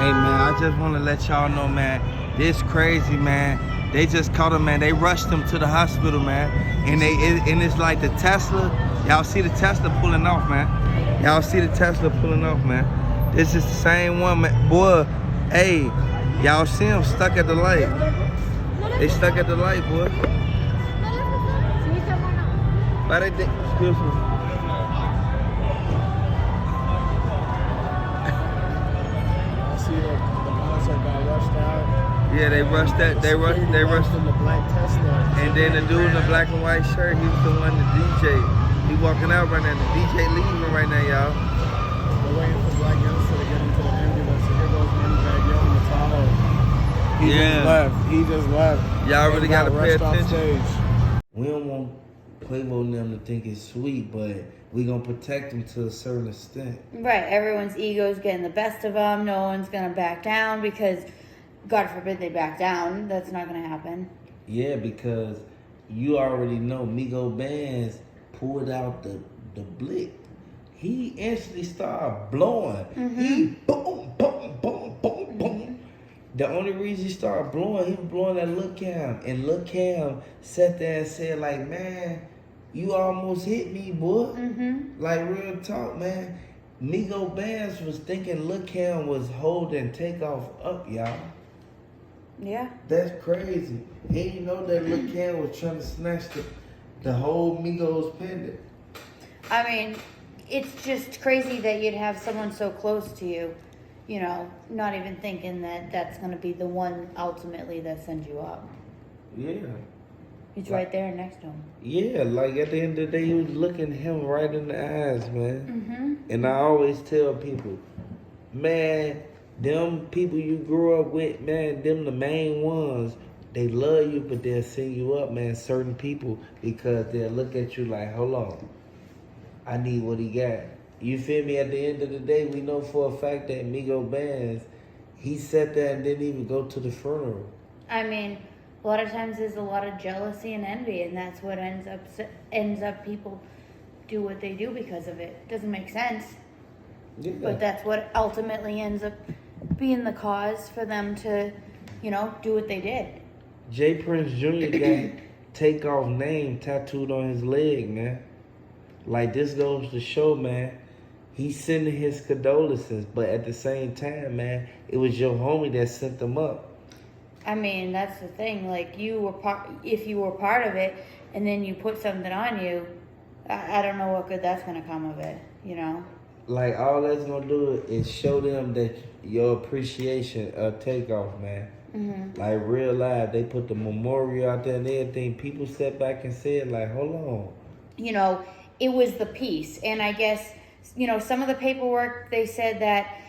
Hey man, I just want to let y'all know, man, this crazy, man. They just caught him, man. They rushed him to the hospital, man. And it's like the Tesla. Y'all see the Tesla pulling off, man. Y'all see the Tesla pulling off, man. This is the same one, man. Boy, hey, y'all see him stuck at the light. They stuck at the light, boy. Excuse me. Yeah, they rushed that. They rushed in the black Tesla. And then the dude in the black and white shirt, he was the one, the DJ. He walking out right now. The DJ leaving right now, y'all. They're waiting for black youngster to get into the ambulance. So here goes Moneybag Yo in the Tahoe. He just left. Y'all really gotta pay attention. We don't want Quavo and them to think it's sweet, but we gonna protect them to a certain extent. Right. Everyone's ego's getting the best of them. No one's gonna back down because, God forbid they back down. That's not gonna happen. Yeah, because you already know Migo Bandz pulled out the blick. He instantly started blowing. He boom, boom, boom, boom, boom. The only reason he started blowing, he was blowing at Lil' Cam. And Lil' Cam sat there and said, like, man, you almost hit me, boy. Like, real talk, man. Migo Bandz was thinking Lil' Cam was holding Takeoff up, y'all. Yeah. That's crazy. And you know that Lil' Cam was trying to snatch the whole Migos pendant. I mean, it's just crazy that you'd have someone so close to you, you know, not even thinking that that's going to be the one ultimately that sends you up. Yeah. He's right there next to him. Yeah, like at the end of the day, he was looking him right in the eyes, man. And I always tell people, man, them people you grew up with, man, them the main ones. They love you, but they'll send you up, man, certain people, because they'll look at you like, hold on, I need what he got. You feel me? At the end of the day, we know for a fact that Migo Bandz, he sat there and didn't even go to the funeral. I mean, a lot of times there's a lot of jealousy and envy, and that's what ends up people do what they do because of it. Doesn't make sense. Yeah. But that's what ultimately ends up being the cause for them to, you know, do what they did. J. Prince Jr. got Takeoff name tattooed on his leg, man. Like, this goes to show, man, he's sending his condolences, but at the same time, man, it was your homie that sent them up. I mean, that's the thing. Like, if you were part of it, and then you put something on you, I don't know what good that's gonna come of it. You know. Like, all that's gonna do is show them that your appreciation of Takeoff, man. Like, real life, they put the memorial out there and everything. People sat back and said, like, hold on. You know, it was the piece, and I guess, you know, some of the paperwork, they said that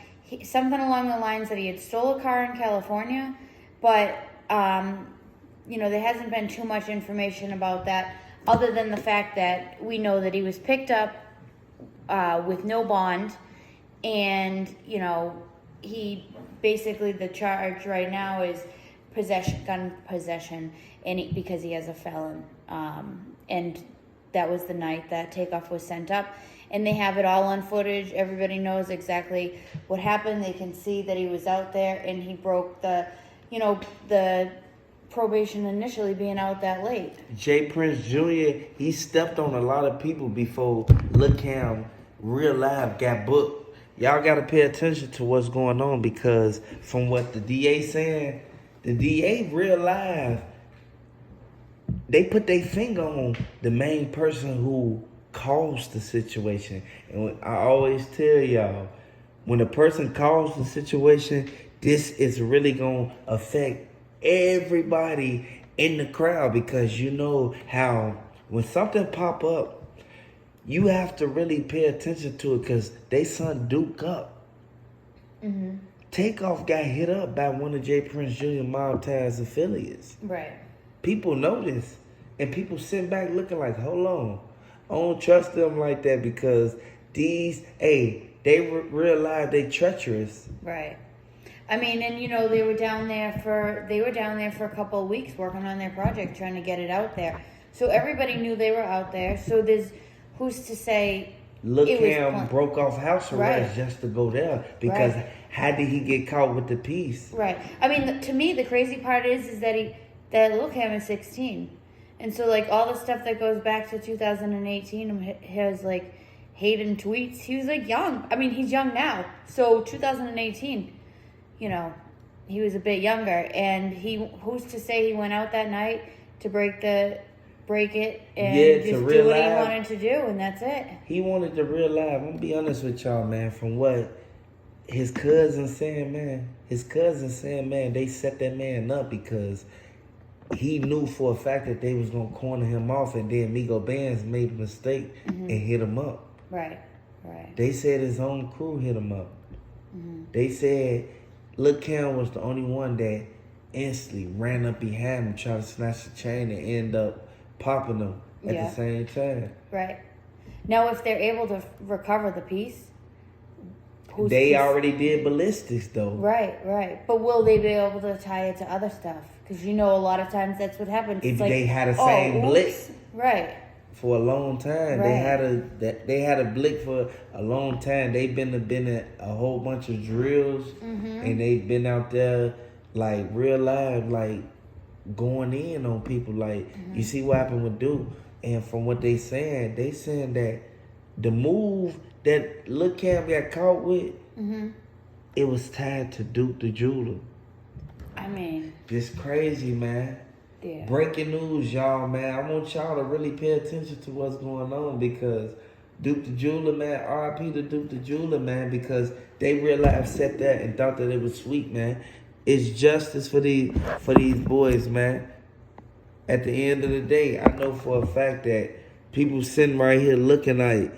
something along the lines that he had stole a car in California. But, you know, there hasn't been too much information about that other than the fact that we know that he was picked up with no bond. And, you know, he basically, the charge right now is gun possession, and because he has a felon. And that was the night that Takeoff was sent up. And they have it all on footage. Everybody knows exactly what happened. They can see that he was out there and he broke the probation initially being out that late. J. Prince Jr., he stepped on a lot of people before Lil' Cam real life got booked. Y'all got to pay attention to what's going on, because from what the DA saying, the DA real life, they put their finger on the main person who caused the situation. And I always tell y'all, when a person caused the situation, this is really going to affect everybody in the crowd, because you know how when something pop up, you have to really pay attention to it, because they son Duke up. Takeoff got hit up by one of J. Prince Jr. Mob Taz affiliates. Right. People know this, and people sit back looking like, hold on, I don't trust them like that, because they realize they treacherous. Right. I mean, and you know, they were down there for a couple of weeks working on their project, trying to get it out there. So everybody knew they were out there. So who's to say Lil' Cam broke off house arrest just to go there, because how did he get caught with the piece? Right. I mean, to me, the crazy part is that Lil Cam is 16. And so, like, all the stuff that goes back to 2018, his, like, Hayden tweets, he was, like, young. I mean, he's young now. So, 2018, you know, he was a bit younger. And who's to say he went out that night to break it and just do what he wanted to do, and that's it. He wanted the real life. I'm going to be honest with y'all, man, from what his cousin saying, man, they set that man up because he knew for a fact that they was going to corner him off, and then Migo Bandz made a mistake and hit him up. Right. They said his own crew hit him up. They said Lil Cam was the only one that instantly ran up behind him, tried to snatch the chain, and end up popping him at the same time. Right. Now, if they're able to recover the piece, they already did ballistics, though. Right. But will they be able to tie it to other stuff? Because you know, a lot of times that's what happens. If they had a same blick, right, for a long time, they had a blick for a long time. They've been in a whole bunch of drills, and they've been out there like real live, like going in on people. Like you see what happened with Duke, and from what they saying that the move that Lil Cam got caught with, it was tied to Duke the Jeweler. I mean, just crazy, man. Yeah. Breaking news, y'all, man. I want y'all to really pay attention to what's going on because Duke the Jeweler, man, R.I.P. to Duke the Jeweler, man, because they realized set that and thought that it was sweet, man. It's justice for these boys, man. At the end of the day, I know for a fact that people sitting right here looking like,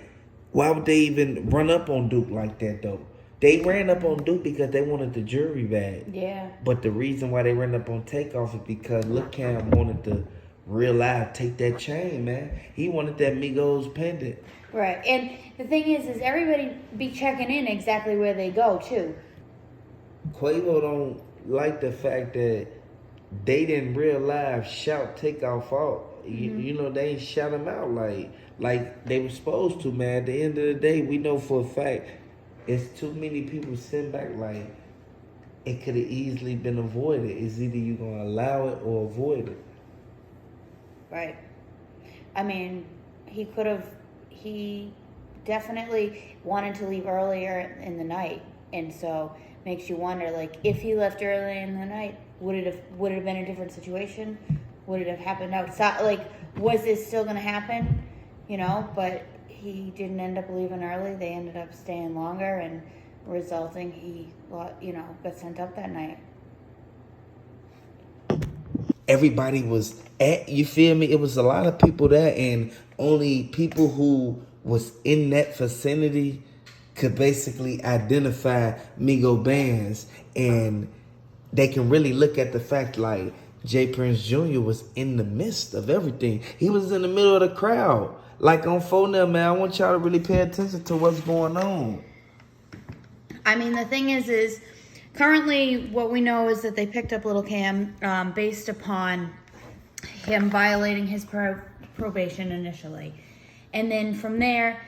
why would they even run up on Duke like that, though? They ran up on Duke because they wanted the jury bag. Yeah. But the reason why they ran up on Takeoff is because Lil Cam wanted to real life take that chain, man. He wanted that Migos pendant. Right. And the thing is everybody be checking in exactly where they go, too. Quavo don't like the fact that they didn't real life shout Takeoff out. You know, they ain't shout him out like they were supposed to, man. At the end of the day, we know for a fact it's too many people sitting back like it could have easily been avoided. It's either you gonna allow it or avoid it. Right. I mean, he definitely wanted to leave earlier in the night, and so makes you wonder, like, if he left early in the night, would it have been a different situation? Would it have happened outside? Like, was this still gonna happen? You know, but he didn't end up leaving early. They ended up staying longer, and resulting he, got sent up that night. Everybody was you feel me? It was a lot of people there, and only people who was in that vicinity could basically identify Migo Bandz, and they can really look at the fact like J. Prince Jr. was in the midst of everything. He was in the middle of the crowd. Like on phone there, man, I want y'all to really pay attention to what's going on. I mean, the thing is currently what we know is that they picked up Lil Cam based upon him violating his probation initially. And then from there,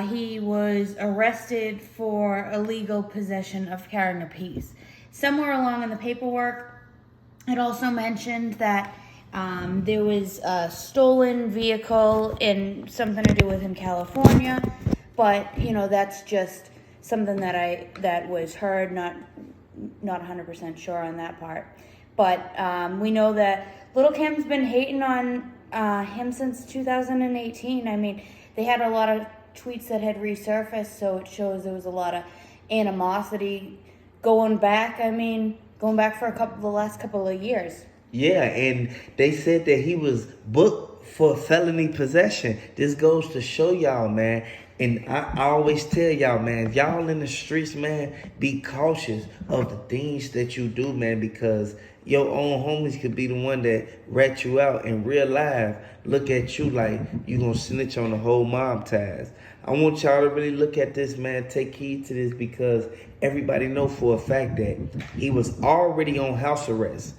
he was arrested for illegal possession of carrying a piece. Somewhere along in the paperwork, it also mentioned that there was a stolen vehicle and something to do with in California, but that's just something that was heard, not 100% sure on that part. But we know that Lil Cam's been hating on him since 2018. I mean, they had a lot of tweets that had resurfaced, so it shows there was a lot of animosity going back for the last couple of years. Yeah, and they said that he was booked for felony possession. This goes to show y'all, man. And I always tell y'all, man, y'all in the streets, man, be cautious of the things that you do, man, because your own homies could be the one that rat you out in real life. Look at you like you gonna snitch on the whole mob ties. I want y'all to really look at this, man. Take heed to this because everybody know for a fact that he was already on house arrest.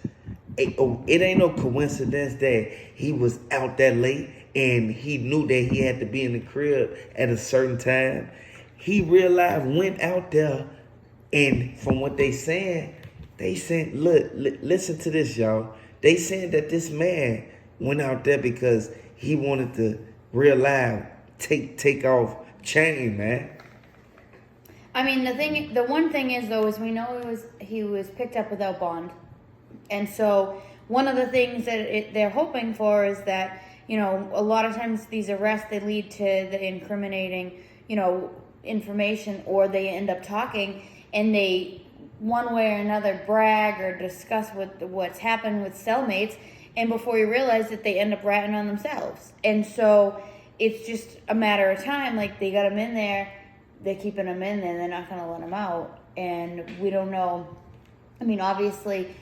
It ain't no coincidence that he was out that late and he knew that he had to be in the crib at a certain time. He realized, went out there And from what they saying, look, listen to this, y'all. They saying that this man went out there because he wanted to real live take off chain, man. I mean, the one thing is though, is we know he was picked up without bond, and so one of the things that they're hoping for is that, you know, a lot of times these arrests, they lead to the incriminating, you know, information, or they end up talking and they one way or another brag or discuss what's happened with cellmates, and before you realize it, they end up ratting on themselves. And so it's just a matter of time. Like, they got him in there, they're keeping him in there, they're not going to let him out, and we don't know. I mean, obviously,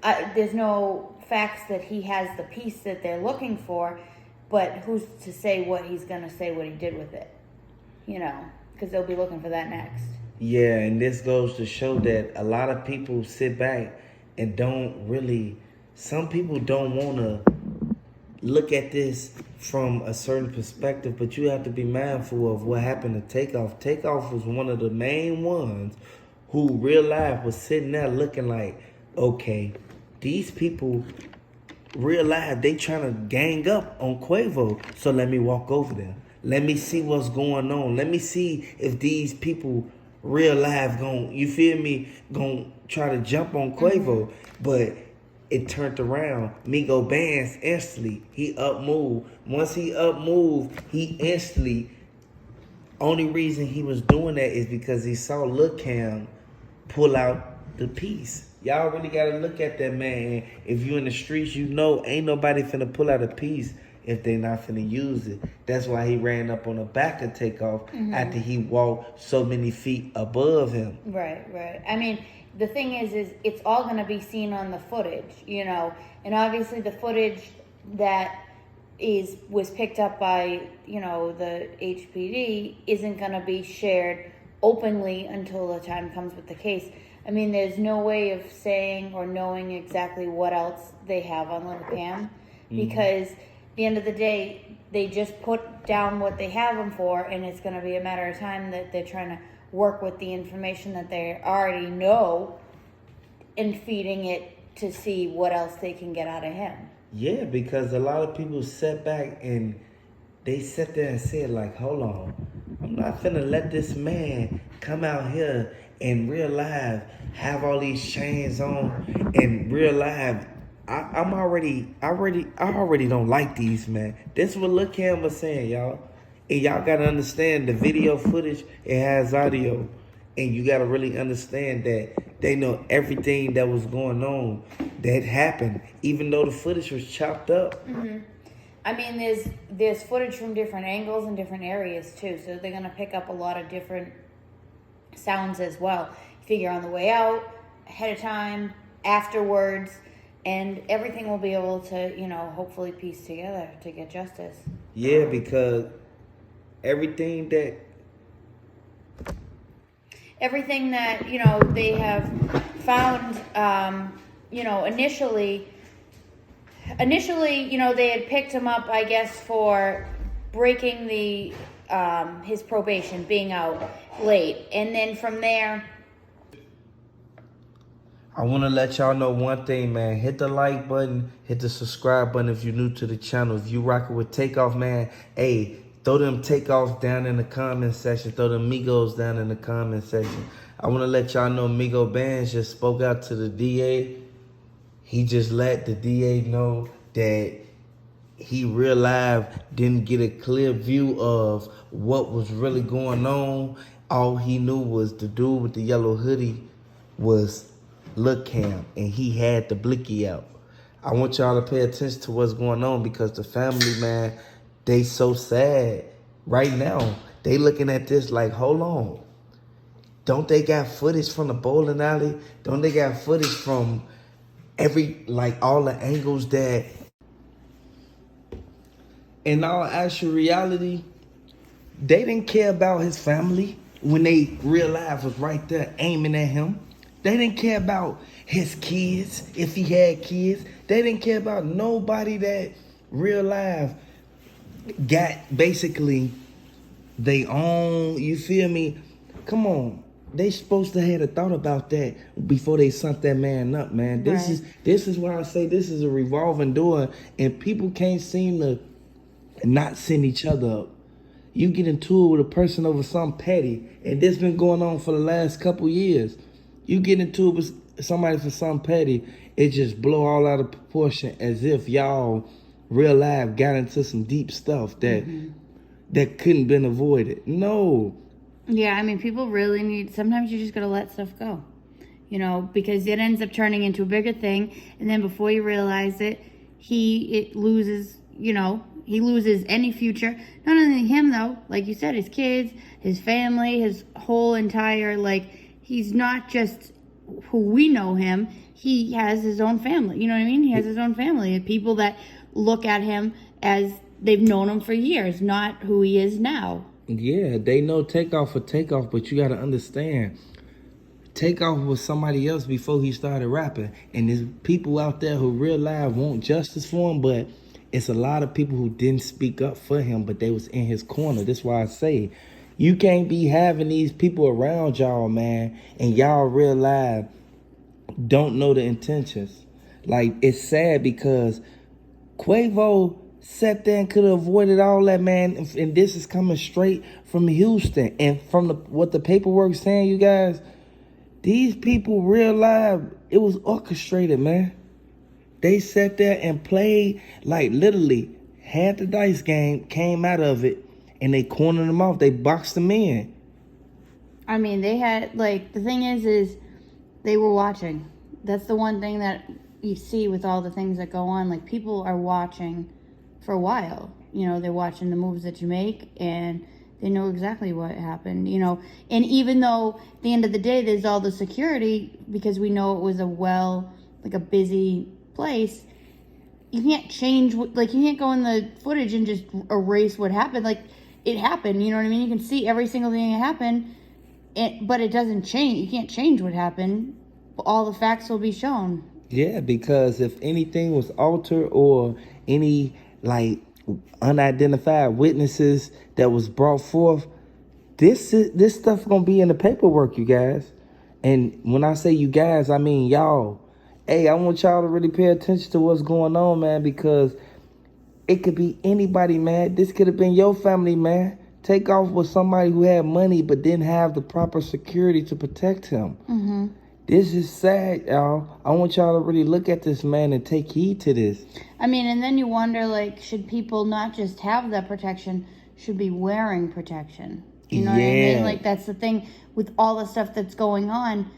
there's no facts that he has the piece that they're looking for, but who's to say what he's going to say, what he did with it, you know, because they'll be looking for that next. Yeah, and this goes to show that a lot of people sit back and don't really, some people don't want to look at this from a certain perspective, but you have to be mindful of what happened to Takeoff. Takeoff was one of the main ones who real life was sitting there looking like, okay, these people real life, they trying to gang up on Quavo, so let me walk over there. Let me see what's going on. Let me see if these people real life you feel me, gon' try to jump on Quavo. But it turned around. Migo Bandz instantly, he up moved. Once he up moved, he instantly, only reason he was doing that is because he saw Lil Cam pull out the piece. Y'all really gotta look at that, man. If you in the streets, you know ain't nobody finna pull out a piece if they not finna use it. That's why he ran up on the back of Takeoff after he walked so many feet above him. Right. I mean, the thing is it's all going to be seen on the footage, you know, and obviously the footage that was picked up by, you know, the HPD isn't going to be shared openly until the time comes with the case. I mean, there's no way of saying or knowing exactly what else they have on Lil Cam, because at the end of the day, they just put down what they have them for, and it's going to be a matter of time that they're trying to work with the information that they already know and feeding it to see what else they can get out of him. Yeah, because a lot of people sit back and they sit there and say, like, hold on, I'm not finna let this man come out here and real life have all these chains on and real life. I already don't like these, man. This is what Lil Cam was saying, y'all. And y'all gotta understand the video footage, it has audio. And you gotta really understand that they know everything that was going on that happened, even though the footage was chopped up. I mean, there's footage from different angles and different areas too, so they're gonna pick up a lot of different sounds as well. Figure on the way out, ahead of time, afterwards, and everything will be able to, you know, hopefully piece together to get justice. Yeah, because everything that, you know, they have found, you know, initially, you know, they had picked him up, I guess, for breaking his probation, being out late. And then from there, I want to let y'all know one thing, man. Hit the like button, hit the subscribe button if you're new to the channel. If you rocking with Takeoff, man, hey, throw them Takeoffs down in the comment section. Throw them Migos down in the comment section. I want to let y'all know Migo Bandz just spoke out to the DA. He just let the DA know that he real life didn't get a clear view of what was really going on. All he knew was the dude with the yellow hoodie was Lil Cam, and he had the blicky out. I want y'all to pay attention to what's going on, because the family, man, they so sad right now. They looking at this like, hold on. Don't they got footage from the bowling alley? Don't they got footage from all the angles that, in all actual reality, they didn't care about his family when they real life was right there aiming at him. They didn't care about his kids, if he had kids. They didn't care about nobody that real life got basically they own, you feel me? Come on. They supposed to have a thought about that before they sent that man up, man. This is why I say this is a revolving door, and people can't seem to not send each other up. You get into it with a person over something petty, and this been going on for the last couple years. You get into it with somebody for something petty, it just blow all out of proportion, as if y'all real life got into some deep stuff that couldn't been avoided. No. Yeah, I mean, people really need, sometimes you just gotta let stuff go, you know, because it ends up turning into a bigger thing, and then before you realize it, it loses, you know, he loses any future. Not only him though, like you said, his kids, his family, his whole entire, like, he's not just who we know him, he has his own family, you know what I mean? He has his own family, people that look at him as they've known him for years, not who he is now. Yeah, they know Takeoff for Takeoff, but you gotta understand, Takeoff was somebody else before he started rapping. And there's people out there who real life want justice for him, but it's a lot of people who didn't speak up for him, but they was in his corner. That's why I say, you can't be having these people around y'all, man, and y'all real life don't know the intentions. Like, it's sad because Quavo sat there and could have avoided all that, man. And this is coming straight from Houston. And from what the paperwork saying, you guys, these people real life, it was orchestrated, man. They sat there and played, like, literally had the dice game, came out of it, and they cornered them off. They boxed them in. I mean, they had, like, the thing is they were watching. That's the one thing that you see with all the things that go on. Like, people are watching for a while. You know, they're watching the moves that you make, and they know exactly what happened, you know. And even though at the end of the day there's all the security, because we know it was a busy place, you can't change, like, you can't go in the footage and just erase what happened. Like, it happened, you know what I mean? You can see every single thing that happened, but it doesn't change. You can't change what happened. All the facts will be shown. Yeah, because if anything was altered or any, like, unidentified witnesses that was brought forth, this stuff gonna be in the paperwork, you guys. And when I say you guys, I mean y'all. Hey, I want y'all to really pay attention to what's going on, man, because it could be anybody, man. This could have been your family, man. Takeoff was somebody who had money but didn't have the proper security to protect him. Mm-hmm. This is sad, y'all. I want y'all to really look at this, man, and take heed to this. I mean, and then you wonder, like, should people not just have that protection, should be wearing protection? You know what I mean? Like, that's the thing with all the stuff that's going on.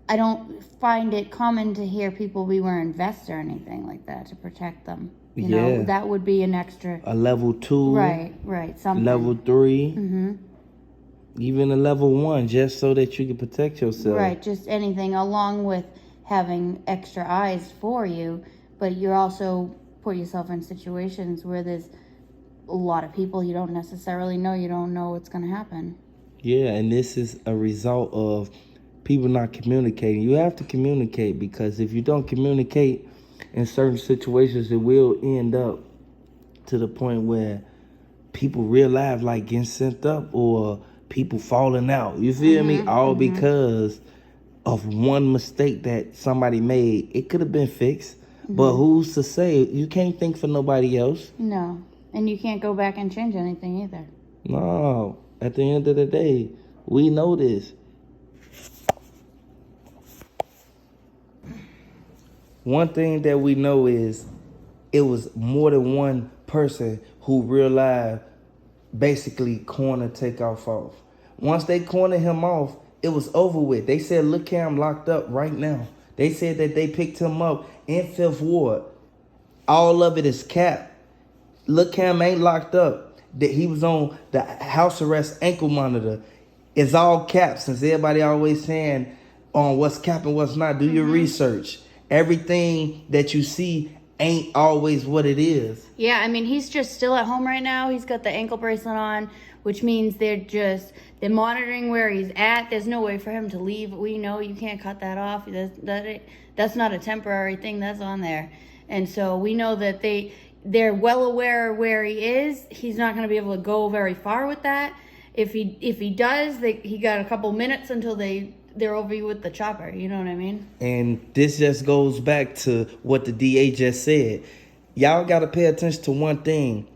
I don't find it common to hear people be wearing vests or anything like that to protect them. You know, that would be an extra. A level 2. Right. Something. Level 3. Mm-hmm. Even a level 1, just so that you can protect yourself. Right, just anything, along with having extra eyes for you, but you also put yourself in situations where there's a lot of people you don't necessarily know. You don't know what's going to happen. Yeah, and this is a result of people not communicating. You have to communicate, because if you don't communicate in certain situations, it will end up to the point where people real life, like, getting sent up or people falling out. You feel me? All because of one mistake that somebody made. It could have been fixed, but who's to say? You can't think for nobody else. No, and you can't go back and change anything either. No, at the end of the day, we know this. One thing that we know is it was more than one person who real life basically cornered Takeoff off. Once they cornered him off, it was over with. They said, look, Cam locked up right now. They said that they picked him up in 5th Ward. All of it is cap. Look, Cam ain't locked up. That he was on the house arrest ankle monitor. It's all cap, since everybody always saying on what's cap and what's not. Do your research. Everything that you see ain't always what it is. Yeah, I mean, he's just still at home right now. He's got the ankle bracelet on, which means they're monitoring where he's at. There's no way for him to leave. We know you can't cut that off. That's not a temporary thing. That's on there. And so we know that they're well aware of where he is. He's not going to be able to go very far with that. if he does, he got a couple minutes until they're over you with the chopper. You know what I mean? And this just goes back to what the DA just said. Y'all got to pay attention to one thing.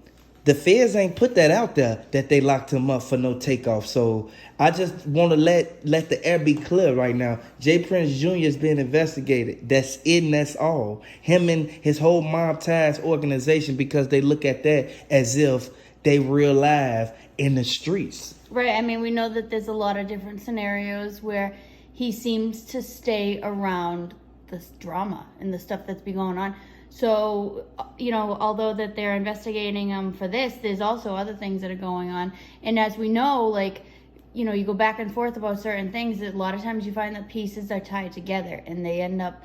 The feds ain't put that out there that they locked him up for no takeoff. So I just want to let the air be clear right now. J. Prince Jr. is being investigated. That's it and that's all. Him and his whole mob ties organization, because they look at that as if they real live in the streets. Right. I mean, we know that there's a lot of different scenarios where he seems to stay around this drama and the stuff that's been going on. So, although that they're investigating him for this, there's also other things that are going on. And as we know, you go back and forth about certain things. A lot of times you find that pieces are tied together and they end up,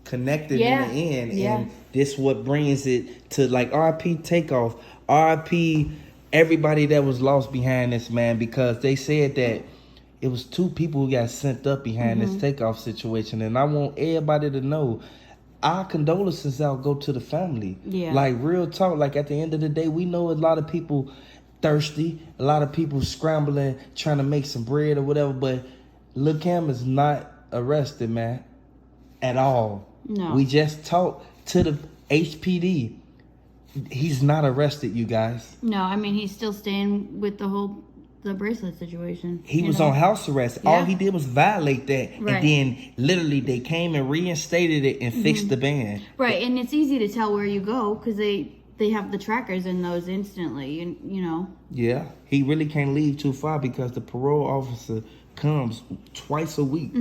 connected in the end. Yeah. And this what brings it to RIP Takeoff, RIP everybody that was lost behind this, man, because they said that it was 2 people who got sent up behind this Takeoff situation. And I want everybody to know, our condolences out go to the family. Yeah. Real talk. At the end of the day, we know a lot of people thirsty, a lot of people scrambling, trying to make some bread or whatever. But Lil Cam is not arrested, man, at all. No. We just talked to the HPD. He's not arrested, you guys. No, I mean, he's still staying with the bracelet situation. He was on house arrest. Yeah. All he did was violate that. Right. And then literally they came and reinstated it and fixed the ban. Right. And it's easy to tell where you go because they have the trackers in those instantly, Yeah. He really can't leave too far because the parole officer comes twice a week.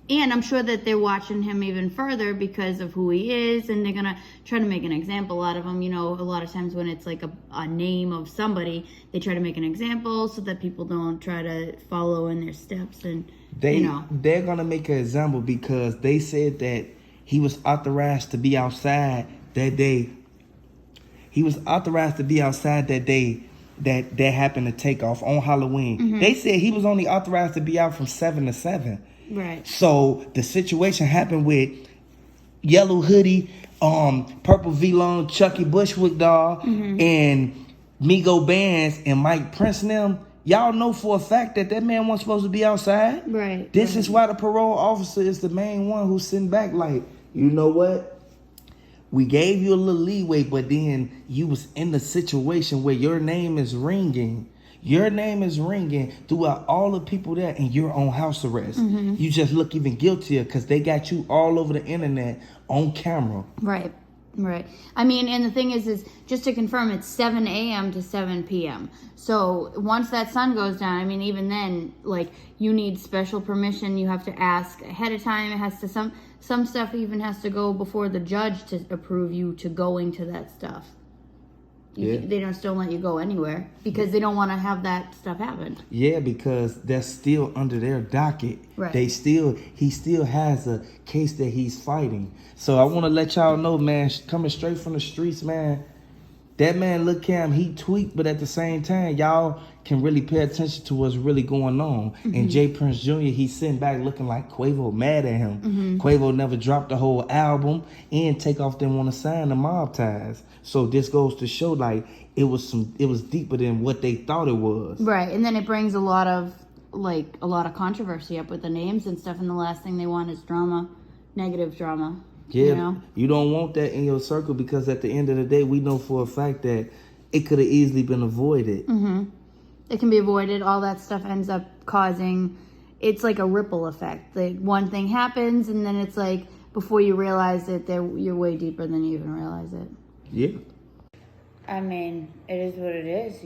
And I'm sure that they're watching him even further because of who he is, and they're going to try to make an example out of him. A lot of times when it's a name of somebody, they try to make an example so that people don't try to follow in their steps. And they're going to make an example because they said that he was authorized to be outside that day. He was authorized to be outside that day that happened to take off on Halloween. They said he was only authorized to be out from 7 to 7. Right. So the situation happened with Yellow Hoodie, Purple V-Long, Chucky Bushwick Dog, and Migo Bandz and Mike Prince and them. Y'all know for a fact that man wasn't supposed to be outside. Right. This is why the parole officer is the main one who's sitting back you know what? We gave you a little leeway, but then you was in the situation where your name is ringing. Your name is ringing throughout all the people there, and you're on house arrest. You just look even guiltier because they got you all over the internet on camera. Right. I mean, and the thing is just to confirm, it's 7 a.m. to 7 p.m. So once that sun goes down, I mean, even then, you need special permission. You have to ask ahead of time. It has to some stuff even has to go before the judge to approve you to going to that stuff. They don't still let you go anywhere because they don't want to have that stuff happen. Yeah, because that's still under their docket. Right. He still has a case that he's fighting. So I want to let y'all know, man, coming straight from the streets, man, that man Lil Cam, he tweaked, but at the same time, y'all can really pay attention to what's really going on. And J. Prince Jr., he's sitting back looking like Quavo mad at him. Quavo never dropped the whole album, and Takeoff didn't want to sign the mob ties. So this goes to show it was deeper than what they thought it was. Right, and then it brings a lot of controversy up with the names and stuff, and the last thing they want is drama, negative drama. Yeah, you don't want that in your circle because at the end of the day, we know for a fact that it could have easily been avoided. It can be avoided. All that stuff ends up causing, it's like a ripple effect. One thing happens, and then it's before you realize it, you're way deeper than you even realize it. Yeah. I mean, it is what it is,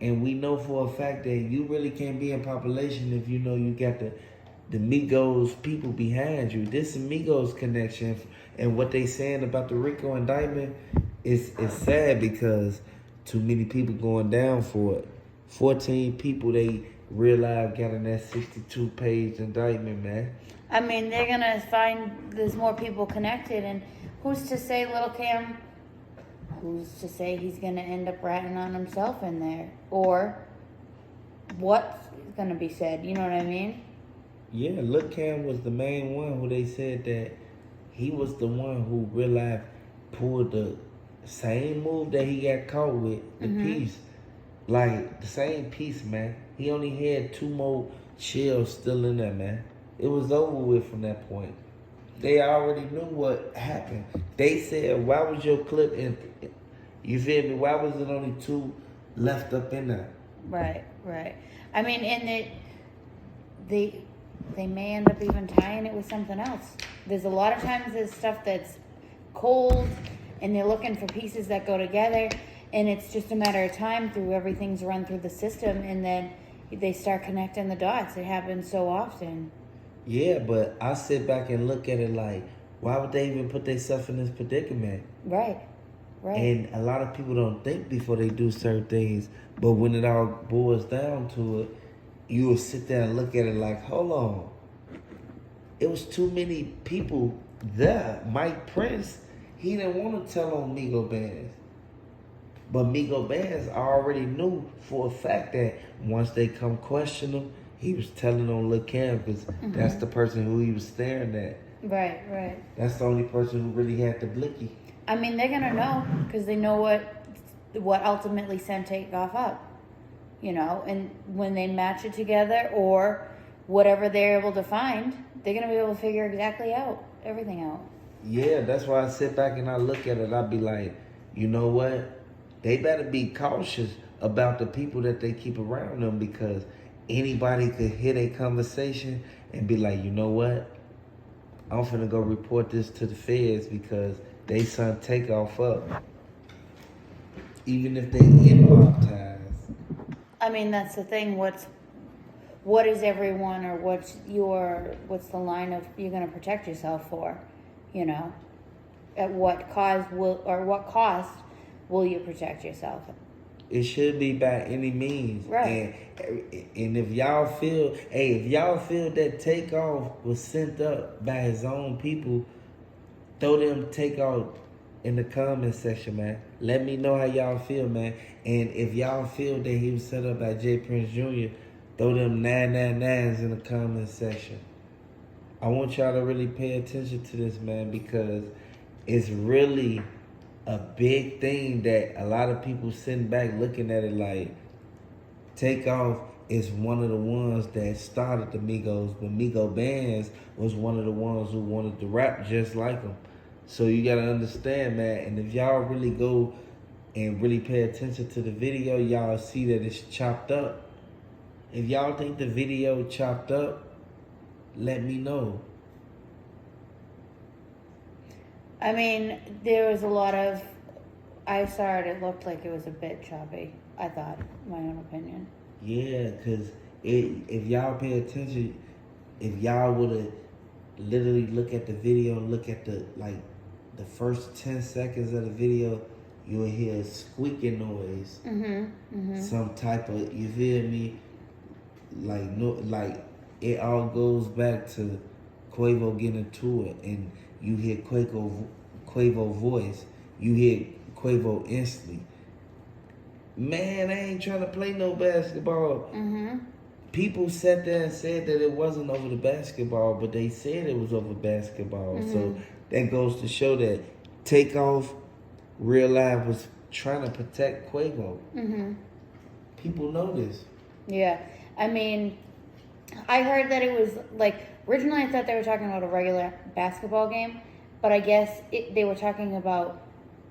And we know for a fact that you really can't be in population if you know you got the Migos people behind you. This Migos connection and what they saying about the Rico indictment is sad because too many people going down for it. 14 people they real life got in that 62-page indictment, man. I mean, they're going to find there's more people connected, and who's to say Lil Cam, who's to say he's going to end up ratting on himself in there? Or what's going to be said, you know what I mean? Yeah, Lil Cam was the main one who they said that he was the one who real life pulled the same move that he got caught with, the piece. Like, the same piece, man. He only had 2 more shells still in there, man. It was over with from that point. They already knew what happened. They said, why was your clip in? You feel me? Why was it only 2 left up in there? Right. I mean, and they may end up even tying it with something else. There's a lot of times there's stuff that's cold, and they're looking for pieces that go together, and it's just a matter of time through everything's run through the system, and then they start connecting the dots. It happens so often. Yeah, but I sit back and look at it like, why would they even put themselves in this predicament? Right. And a lot of people don't think before they do certain things, but when it all boils down to it, you will sit there and look at it like, hold on. It was too many people there. Mike Prince, he didn't want to tell on Migo Bandz. But Migo Bandz already knew for a fact that once they come question him, he was telling on Lil' Cam because that's the person who he was staring at. Right. That's the only person who really had the blicky. I mean, they're gonna know because they know what ultimately sent Takeoff up, you know. And when they match it together or whatever they're able to find, they're gonna be able to figure everything out. Yeah, that's why I sit back and I look at it. I be like, you know what? They better be cautious about the people that they keep around them because anybody could hear a conversation and be like, you know what? I'm finna go report this to the feds because they son Takeoff up. Even if they in mob ties. I mean, that's the thing. What is everyone, or what's the line of you're gonna protect yourself for? You know, at what cost will you protect yourself? It should be by any means. Right. And if y'all feel that Takeoff was sent up by his own people, throw them Takeoff in the comment section, man. Let me know how y'all feel, man. And if y'all feel that he was set up by J. Prince Jr., throw them 999s in the comment section. I want y'all to really pay attention to this, man, because it's really a big thing that a lot of people sitting back looking at it like Takeoff is one of the ones that started the Migos, but Migo Bandz was one of the ones who wanted to rap just like him. So you gotta understand, man. And if y'all really go and really pay attention to the video, y'all see that it's chopped up. If y'all think the video chopped up, let me know. I mean, there was a lot of. I saw it. It looked like it was a bit choppy. I thought, my own opinion. Yeah, cause if y'all pay attention, if y'all would have literally look at the video and look at the first 10 seconds of the video, you'll hear a squeaking noise. Some type of, you feel me? Like it all goes back to Quavo getting into it, and you hear Quavo voice, you hear Quavo instantly. Man, I ain't trying to play no basketball. People sat there and said that it wasn't over the basketball, but they said it was over basketball. So that goes to show that Takeoff, real life, was trying to protect Quavo. People know this. Yeah, I mean, I heard that it was originally I thought they were talking about a regular basketball game, but I guess they were talking about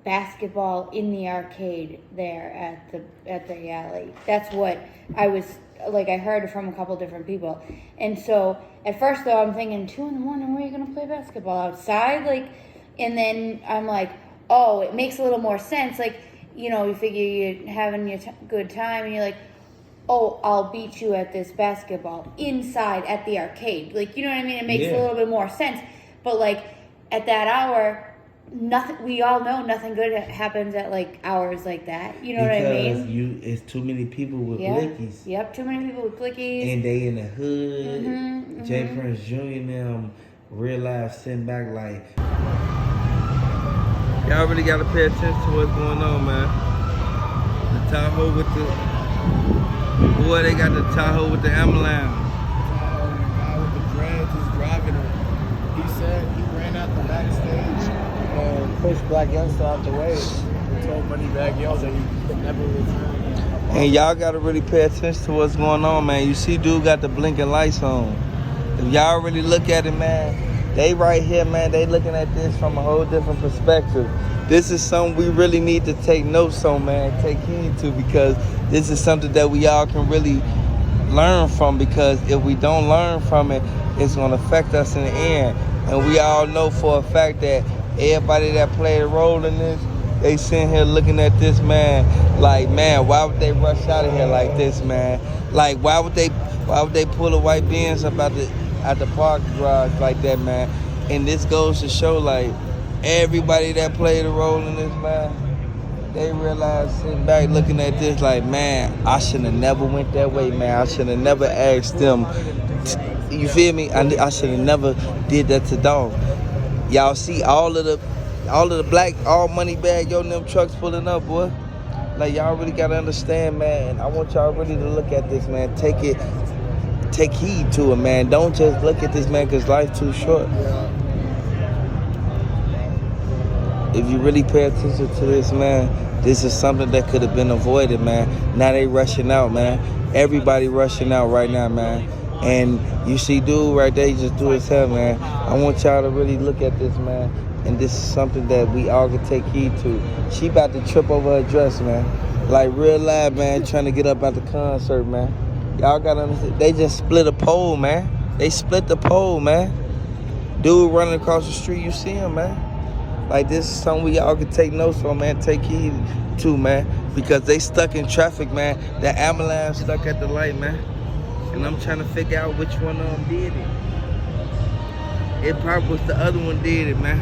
basketball in the arcade there at the alley. That's what I was I heard from a couple different people. And so at first though I'm thinking 2 a.m, where are you gonna play basketball? Outside? And then I'm like, oh, it makes a little more sense. You figure you're having your good time and you're like, oh, I'll beat you at this basketball inside at the arcade. You know what I mean? It makes a little bit more sense. But at that hour, nothing. We all know nothing good happens at hours like that. You know what I mean? It's too many people with blickies. Yep, too many people with blickies. And they in the hood. J. Prince Jr. and them real life sitting back y'all really gotta pay attention to what's going on, man. The Tahoe with the they got the Tahoe with the ambulance. The guy with the dreads is driving him. He said he ran out the backstage and pushed Black Youngster out the way and told Moneybagg Yo that he could never return. And y'all gotta really pay attention to what's going on, man. You see dude got the blinking lights on. If y'all really look at it, man, they right here, man, they looking at this from a whole different perspective. This is something we really need to take notes on, man, take heed to, because this is something that we all can really learn from, because if we don't learn from it, it's gonna affect us in the end. And we all know for a fact that everybody that played a role in this, they sitting here looking at this, man, like, man, why would they rush out of here like this, man? Like, why would they pull a white Benz up out the parking garage like that, man? And this goes to show, like, everybody that played a role in this, man, they realize sitting back looking at this like, man, I should have never went that way, man. I should have never asked them. You feel me? I should have never did that to dog. Y'all see all of the black, all money bag, yo, them trucks pulling up, boy. Like, y'all really gotta understand, man. I want y'all really to look at this, man. Take heed to it, man. Don't just look at this, man, because life's too short. If you really pay attention to this, man, this is something that could have been avoided, man. Now they rushing out, man. Everybody rushing out right now, man. And you see dude right there, he just do his hair, man. I want y'all to really look at this, man. And this is something that we all can take heed to. She about to trip over her dress, man. Like, real live, man, trying to get up at the concert, man. Y'all gotta understand, they just split a pole, man. They split the pole, man. Dude running across the street, you see him, man. Like, this is something we all can take notes on, man. Take heed to, man. Because they stuck in traffic, man. The ambulance stuck at the light, man. And I'm trying to figure out which one of them did it. It probably was the other one did it, man.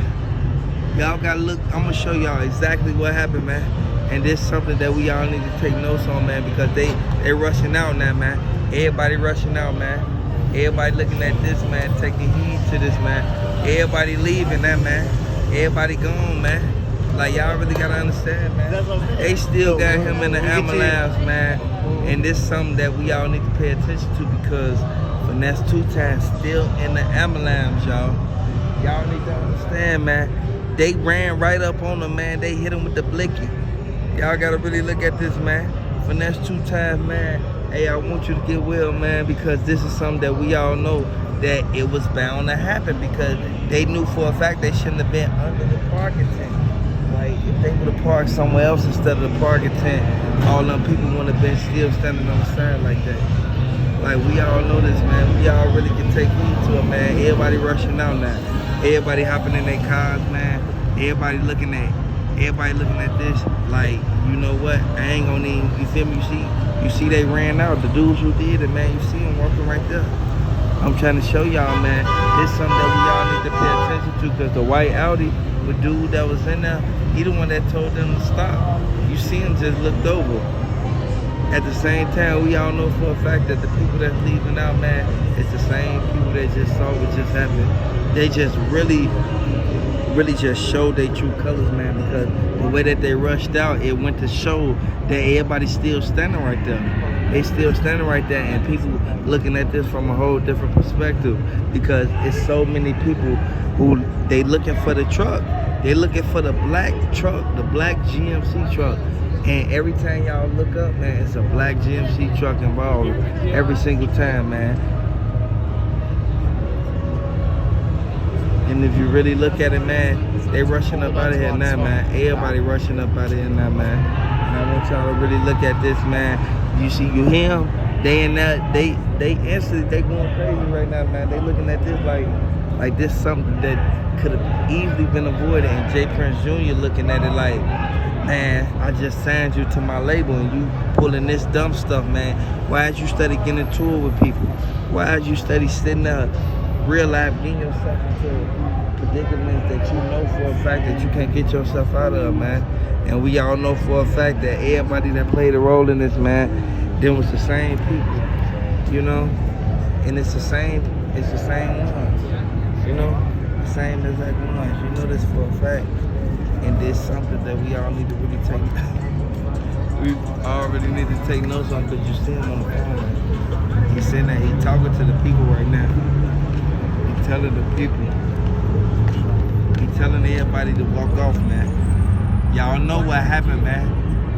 Y'all gotta look. I'm gonna show y'all exactly what happened, man. And this is something that we all need to take notes on, man, because they rushing out now, man. Everybody rushing out, man. Everybody looking at this, man, taking heed to this, man. Everybody leaving that, man. Everybody gone, man. Like, y'all really gotta understand, man. They still got him in the ambulance, man. And this is something that we all need to pay attention to, because Finesse 2 Times still in the ambulance, y'all. Y'all need to understand, man. They ran right up on him, man. They hit him with the blicky. Y'all gotta really look at this, man. Finesse 2 Times, man. Hey, I want you to get well, man, because this is something that we all know that it was bound to happen, because they knew for a fact they shouldn't have been under the parking tent. Like, if they would have parked somewhere else instead of the parking tent, all them people would have been still standing on the side like that. Like, we all know this, man. We all really can take heed to it, man. Everybody rushing out now. Everybody hopping in their cars, man. Everybody looking at this like, you know what? I ain't gonna even, you feel me? You see they ran out. The dudes who did it, man, you see them walking right there. I'm trying to show y'all, man. This is something that we all need to pay attention to, because the white Audi, the dude that was in there, he the one that told them to stop. You see him just looked over. At the same time, we all know for a fact that the people that's leaving out, man, it's the same people that just saw what just happened. They just really just showed their true colors, man, because the way that they rushed out, it went to show that everybody's still standing right there. They still standing right there, and people looking at this from a whole different perspective, because it's so many people who they looking for the truck. They looking for the black truck, the black GMC truck. And every time y'all look up, man, it's a black GMC truck involved every single time, man. And if you really look at it, man, they rushing up out of here now, man. Everybody rushing up out of here now, man. And I want y'all to really look at this, man. You see, you hear them? They in that, they instantly, they going crazy right now, man. They looking at this like this something that could have easily been avoided. And J. Prince Jr. looking at it like, man, I just signed you to my label and you pulling this dumb stuff, man. Why did you study getting into it with people? Why did you study sitting there, real life, getting yourself into predicaments that you know for a fact that you can't get yourself out of, man? And we all know for a fact that everybody that played a role in this, man, them was the same people, you know? And it's the same ones, you know? The same exact ones, you know this for a fact. And there's something that we all need to really take. We all really need to take notes on, because you see him on the phone. He's sitting there, he's talking to the people right now. He's telling the people. He's telling everybody to walk off, man. Y'all know what happened, man.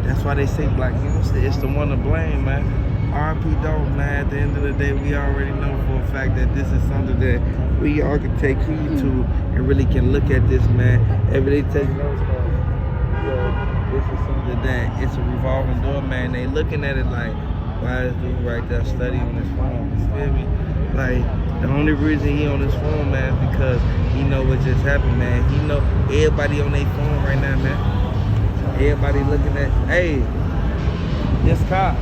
That's why they say black youngster is the one to blame, man. R.P. Dalton, man. At the end of the day, we already know for a fact that this is something that we all can take heed to and really can look at this, man. Every day take notes on. This is something that it's a revolving door, man. They looking at it like, why is dude right there studying on his phone? You feel me? Like, the only reason he on his phone, man, is because he know what just happened, man. He know everybody on their phone right now, man. Everybody looking at, hey, this cop.